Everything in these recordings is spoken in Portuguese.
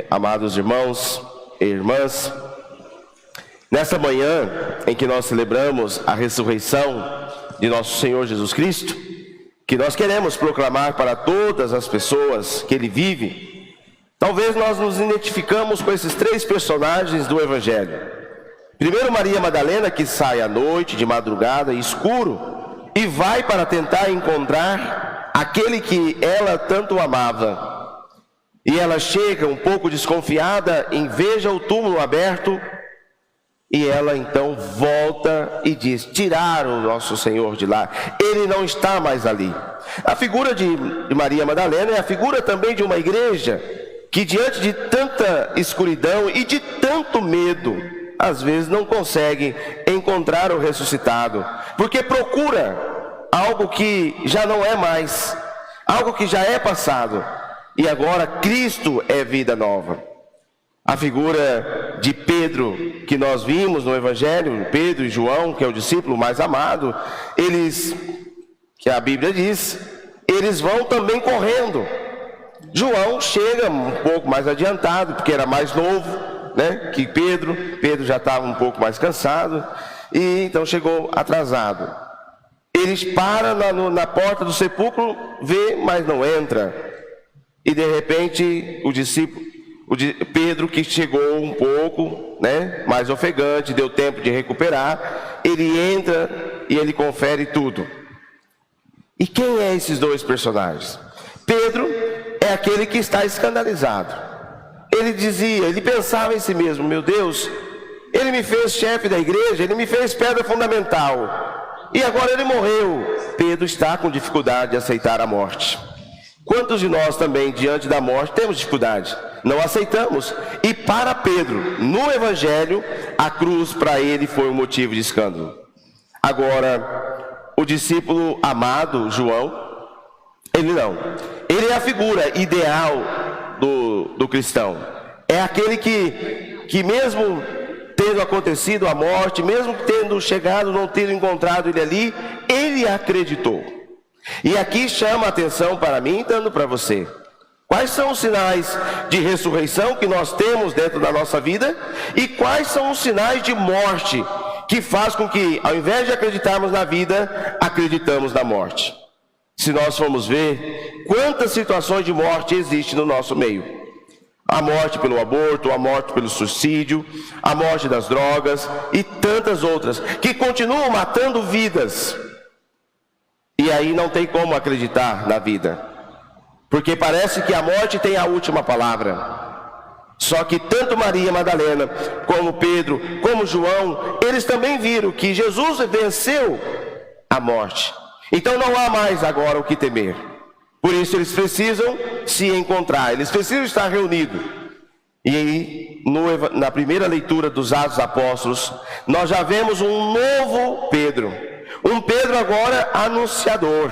Amados irmãos e irmãs, nesta manhã em que nós celebramos a ressurreição de nosso Senhor Jesus Cristo, que nós queremos proclamar para todas as pessoas que Ele vive, talvez nós nos identificamos com esses três personagens do Evangelho. Primeiro, Maria Madalena, que sai à noite, de madrugada, escuro, e vai para tentar encontrar aquele que ela tanto amava. E ela chega um pouco desconfiada, veja o túmulo aberto, e ela então volta e diz: tiraram o nosso Senhor de lá, Ele não está mais ali. A figura de Maria Madalena é a figura também de uma igreja que, diante de tanta escuridão e de tanto medo, às vezes não consegue encontrar o ressuscitado, porque procura algo que já não é mais, algo que já é passado, e agora Cristo é vida nova. A figura de Pedro, que nós vimos no Evangelho, Pedro e João, que é o discípulo mais amado, eles, que a Bíblia diz, eles vão também correndo. João chega um pouco mais adiantado, porque era mais novo, né, que Pedro. Pedro já estava um pouco mais cansado, e então chegou atrasado. Eles param na porta do sepulcro, vê, mas não entra. E de repente o discípulo, Pedro, que chegou um pouco, né, mais ofegante, deu tempo de recuperar, ele entra e ele confere tudo. E quem é esses dois personagens? Pedro é aquele que está escandalizado. Ele pensava em si mesmo: meu Deus, Ele me fez chefe da igreja, Ele me fez pedra fundamental, e agora Ele morreu. Pedro está com dificuldade de aceitar a morte. Quantos de nós também, diante da morte, temos dificuldade? Não aceitamos. E para Pedro, no Evangelho, a cruz para ele foi um motivo de escândalo. Agora, o discípulo amado, João, ele não. Ele é a figura ideal do cristão. É aquele que mesmo tendo acontecido a morte, mesmo tendo chegado, não tendo encontrado ele ali, ele acreditou. E aqui chama a atenção para mim e dando para você: quais são os sinais de ressurreição que nós temos dentro da nossa vida, e quais são os sinais de morte que faz com que, ao invés de acreditarmos na vida, acreditamos na morte. Se nós formos ver quantas situações de morte existem no nosso meio: a morte pelo aborto, a morte pelo suicídio, a morte das drogas e tantas outras que continuam matando vidas. E aí não tem como acreditar na vida, porque parece que a morte tem a última palavra. Só que tanto Maria Madalena, como Pedro, como João, eles também viram que Jesus venceu a morte. Então não há mais agora o que temer. Por isso eles precisam se encontrar, eles precisam estar reunidos. E na primeira leitura dos Atos dos Apóstolos, nós já vemos um novo Pedro. Um Pedro agora anunciador,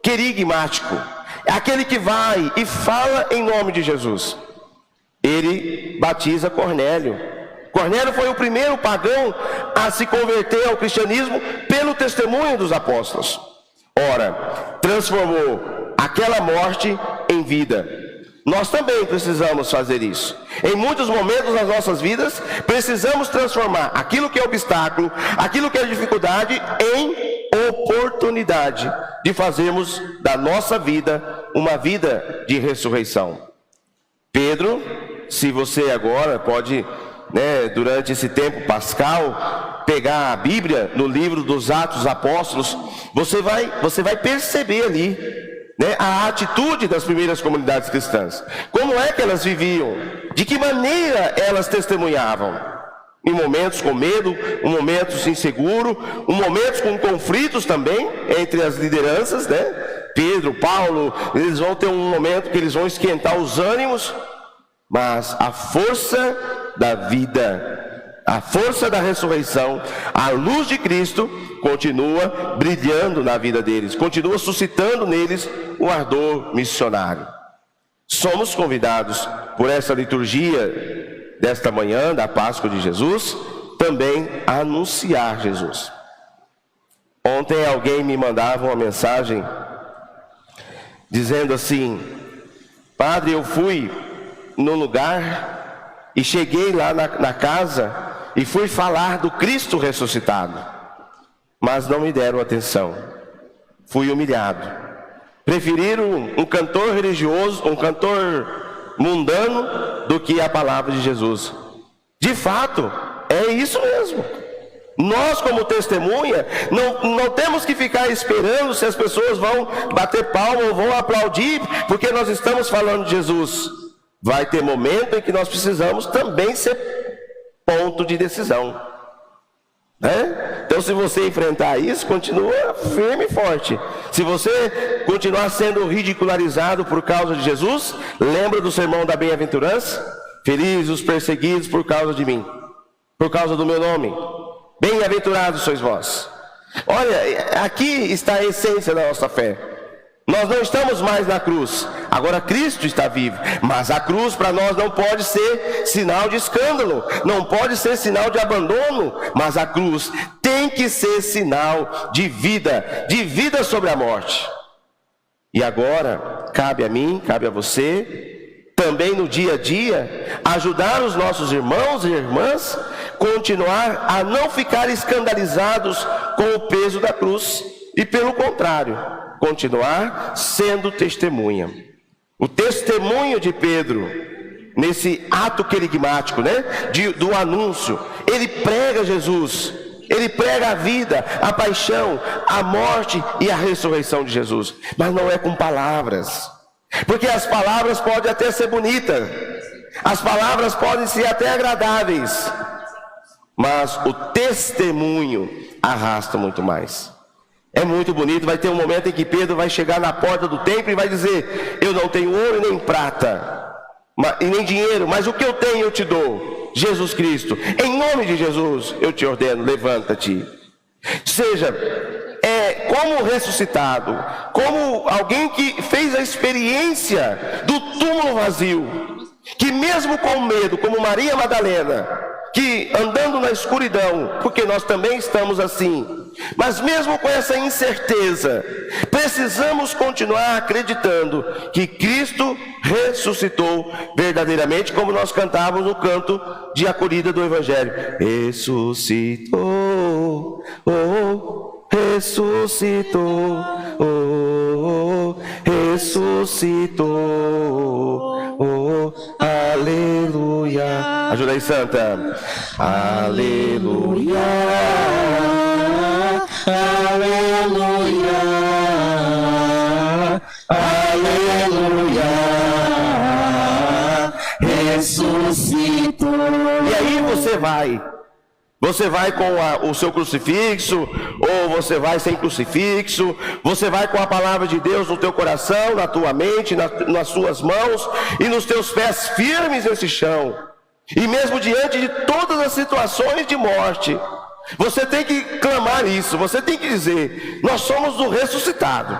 querigmático, aquele que vai e fala em nome de Jesus. Ele batiza Cornélio. Cornélio foi o primeiro pagão a se converter ao cristianismo pelo testemunho dos apóstolos. Ora, transformou aquela morte em vida. Nós também precisamos fazer isso. Em muitos momentos das nossas vidas, precisamos transformar aquilo que é obstáculo, aquilo que é dificuldade, em oportunidade de fazermos da nossa vida uma vida de ressurreição. Pedro, se você agora pode, durante esse tempo pascal, pegar a Bíblia no livro dos Atos dos Apóstolos, você vai perceber ali a atitude das primeiras comunidades cristãs. Como é que elas viviam? De que maneira elas testemunhavam? Em momentos com medo, em momentos inseguros, em momentos com conflitos também entre as lideranças, Pedro, Paulo, eles vão ter um momento que eles vão esquentar os ânimos, mas a força da vida, a força da ressurreição, a luz de Cristo continua brilhando na vida deles, continua suscitando neles um ardor missionário. Somos convidados por essa liturgia desta manhã da Páscoa de Jesus também a anunciar Jesus. Ontem alguém me mandava uma mensagem dizendo assim: padre, eu fui no lugar e cheguei lá na casa e fui falar do Cristo ressuscitado, mas não me deram atenção. Fui humilhado. Preferiram um cantor religioso, um cantor mundano, do que a palavra de Jesus. De fato, é isso mesmo. Nós, como testemunha, não temos que ficar esperando se as pessoas vão bater palma ou vão aplaudir, porque nós estamos falando de Jesus. Vai ter momento em que nós precisamos também ser ponto de decisão, né? Então, se você enfrentar isso, continua firme e forte. Se você continuar sendo ridicularizado por causa de Jesus, lembra do sermão da bem-aventurança? Felizes os perseguidos por causa de mim, por causa do meu nome. Bem-aventurados sois vós. Olha, aqui está a essência da nossa fé. Nós não estamos mais na cruz, agora Cristo está vivo. Mas a cruz para nós não pode ser sinal de escândalo, não pode ser sinal de abandono. Mas a cruz tem que ser sinal de vida sobre a morte. E agora, cabe a mim, cabe a você, também no dia a dia, ajudar os nossos irmãos e irmãs, continuar a não ficar escandalizados com o peso da cruz. E pelo contrário, continuar sendo testemunha. O testemunho de Pedro, nesse ato querigmático, né, do anúncio, ele prega Jesus, ele prega a vida, a paixão, a morte e a ressurreição de Jesus. Mas não é com palavras, porque as palavras podem até ser bonitas, as palavras podem ser até agradáveis, mas o testemunho arrasta muito mais. É muito bonito. Vai ter um momento em que Pedro vai chegar na porta do templo e vai dizer: eu não tenho ouro nem prata e nem dinheiro, mas o que eu tenho eu te dou, Jesus Cristo. Em nome de Jesus eu te ordeno, levanta-te. Seja, como ressuscitado, como alguém que fez a experiência do túmulo vazio, que mesmo com medo, como Maria Madalena, que andando na escuridão, porque nós também estamos assim, mas mesmo com essa incerteza, precisamos continuar acreditando que Cristo ressuscitou verdadeiramente, como nós cantávamos no canto de acolhida do Evangelho. Ressuscitou, oh, ressuscitou, oh, ressuscitou, oh, aleluia. Ajuda aí, Santa. Aleluia, aleluia, aleluia, ressuscitou. E aí você vai com o seu crucifixo, ou você vai sem crucifixo, você vai com a palavra de Deus no teu coração, na tua mente, nas suas mãos e nos teus pés firmes nesse chão. E mesmo diante de todas as situações de morte, você tem que clamar isso, você tem que dizer: nós somos do ressuscitado.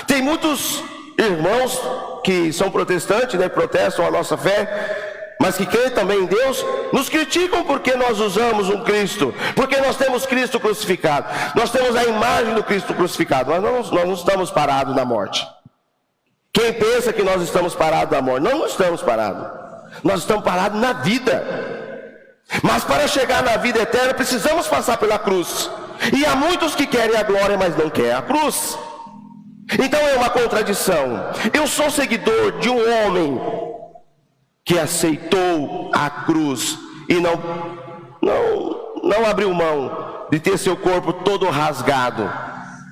Tem muitos irmãos que são protestantes, né, protestam a nossa fé, mas que creem também em Deus, nos criticam porque nós usamos um Cristo, porque nós temos Cristo crucificado, nós temos a imagem do Cristo crucificado, mas nós não estamos parados na morte. Quem pensa que nós estamos parados na morte, não estamos parados, nós estamos parados na vida. Mas para chegar na vida eterna precisamos passar pela cruz, e há muitos que querem a glória, mas não querem a cruz. Então é uma contradição. Eu sou seguidor de um homem que aceitou a cruz e não abriu mão de ter seu corpo todo rasgado,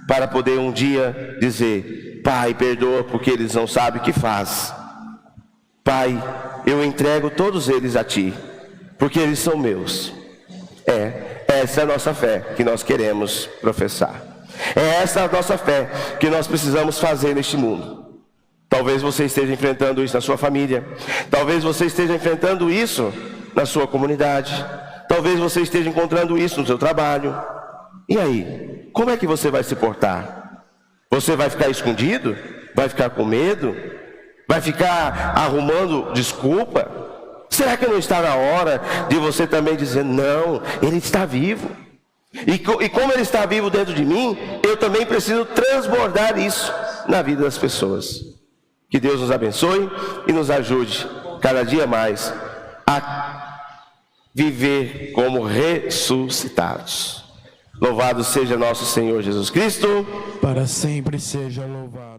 para poder um dia dizer: Pai, perdoa porque eles não sabem o que faz. Pai, eu entrego todos eles a Ti, porque eles são meus. Essa é a nossa fé que nós queremos professar. É essa a nossa fé que nós precisamos fazer neste mundo. Talvez você esteja enfrentando isso na sua família, talvez você esteja enfrentando isso na sua comunidade, talvez você esteja encontrando isso no seu trabalho. E aí, como é que você vai se portar? Você vai ficar escondido? Vai ficar com medo? Vai ficar arrumando desculpa? Será que não está na hora de você também dizer: não, Ele está vivo, e como Ele está vivo dentro de mim, eu também preciso transbordar isso na vida das pessoas. Que Deus nos abençoe e nos ajude cada dia mais, a viver como ressuscitados. Louvado seja nosso Senhor Jesus Cristo. Para sempre seja louvado.